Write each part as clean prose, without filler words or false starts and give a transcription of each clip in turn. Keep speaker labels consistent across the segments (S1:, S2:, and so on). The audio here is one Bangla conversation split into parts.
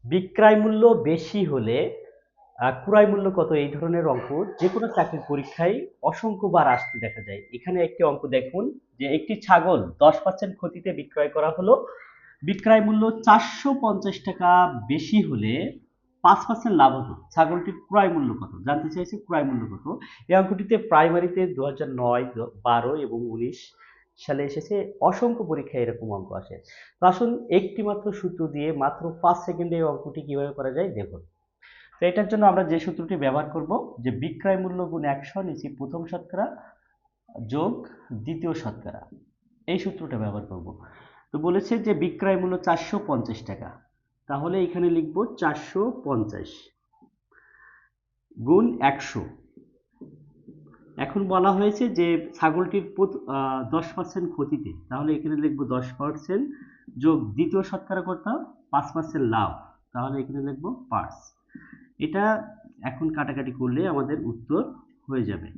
S1: বিক্রয় মূল্য বেশি হলে ক্রয় মূল্য কত, এই ধরনের অঙ্ক যে কোনো চাকরির পরীক্ষায় অসংখ্যবার আসতে দেখা যায়। এখানে একটি অঙ্ক দেখুন যে একটি ছাগল 10% ক্ষতিতে বিক্রয় করা হলো। বিক্রয় মূল্য 450 টাকা বেশি হলে 5% লাভ হতো। ছাগলটির ক্রয় মূল্য কত জানতে চাইছে, ক্রয় মূল্য কত। এই অঙ্কটিতে প্রাইমারিতে 2009, 12 এবং 19 সালে এসেছে। অসংখ্য পরীক্ষায় এরকম অঙ্ক আসে। তো আসুন একটি মাত্র সূত্র দিয়ে মাত্র 5 সেকেন্ডে এই অঙ্কটি কিভাবে করা যায় দেখুন। তো এটার জন্য আমরা যে সূত্রটি ব্যবহার করব, যে বিক্রয় মূল্য গুণ 100 নিচে প্রথম শতকরা যোগ দ্বিতীয় শতকরা, এই সূত্রটা ব্যবহার করব। তো বলেছে যে বিক্রয় মূল্য 450 টাকা, তাহলে এখানে লিখব 450 গুণ 100। এখন বলা হয়েছে যে ছাগলটির 10% ক্ষতিতে, তাহলে এখানে লিখব 10% যোগ দ্বিতীয় শতকরা কত 5% লাভ, তাহলে এখানে লিখব 5। এটা এখন কাটাকাটি করলে আমাদের উত্তর হয়ে যাবে।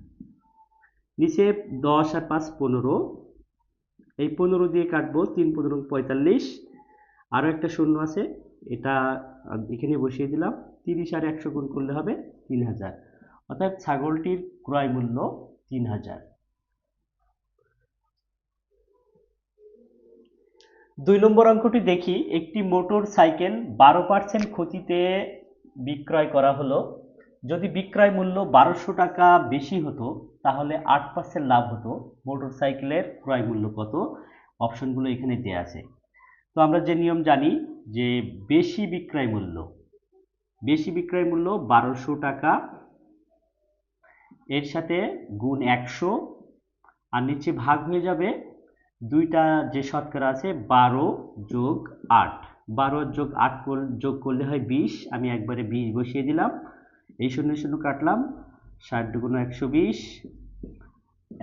S1: নিচে 10 আর 5 15, এই 15 দিয়ে কাটবো, 3 15 45, আরও একটা শূন্য আছে, এটা এখানে বসিয়ে দিলাম। 30 আর 100 গুণ করলে হবে 3000, অর্থাৎ ছাগলটির ক্রয় মূল্য 3000। 2 নম্বর অঙ্কটি দেখি। একটি মোটর সাইকেল 12% ক্ষতিতে বিক্রয় করা হলো। যদি বিক্রয় মূল্য 1200 টাকা বেশি হতো তাহলে 8% লাভ হতো। মোটর সাইকেলের ক্রয় মূল্য কত? অপশনগুলো এখানে দেয়া আছে। তো আমরা যে নিয়ম জানি যে বেশি বিক্রয় মূল্য, বেশি বিক্রয় মূল্য 1200 টাকা, এর সাথে গুণ 100, আর নিচে ভাগ হয়ে যাবে, দুইটা যে শতকরা আছে 12 যোগ 8, 12 যোগ 8 যোগ করলে হয় 20, আমি একবারে 20 বসিয়ে দিলাম। এই শূন্য শূন্য কাটলাম, 60 দুগুণ 120।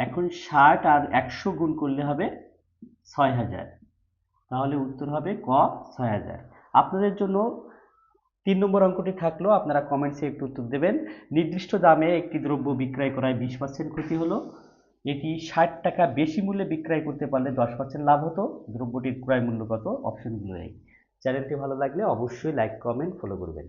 S1: এখন 60 আর 100 গুণ করলে হবে 6000, তাহলে উত্তর হবে ক 6000। আপনাদের জন্য 3 নম্বর অঙ্কটি থাকলো, আপনারা কমেন্টসে একটু উত্তর দেবেন। নির্দিষ্ট দামে একটি দ্রব্য বিক্রয় করায় 20% ক্ষতি হলো। এটি 60 টাকা বেশি মূল্যে বিক্রয় করতে পারলে 10% লাভ হতো। দ্রব্যটির ক্রয় মূল্য কত? অপশনগুলো এই। চ্যানেলটি ভালো লাগলে অবশ্যই লাইক, কমেন্ট, ফলো করবেন।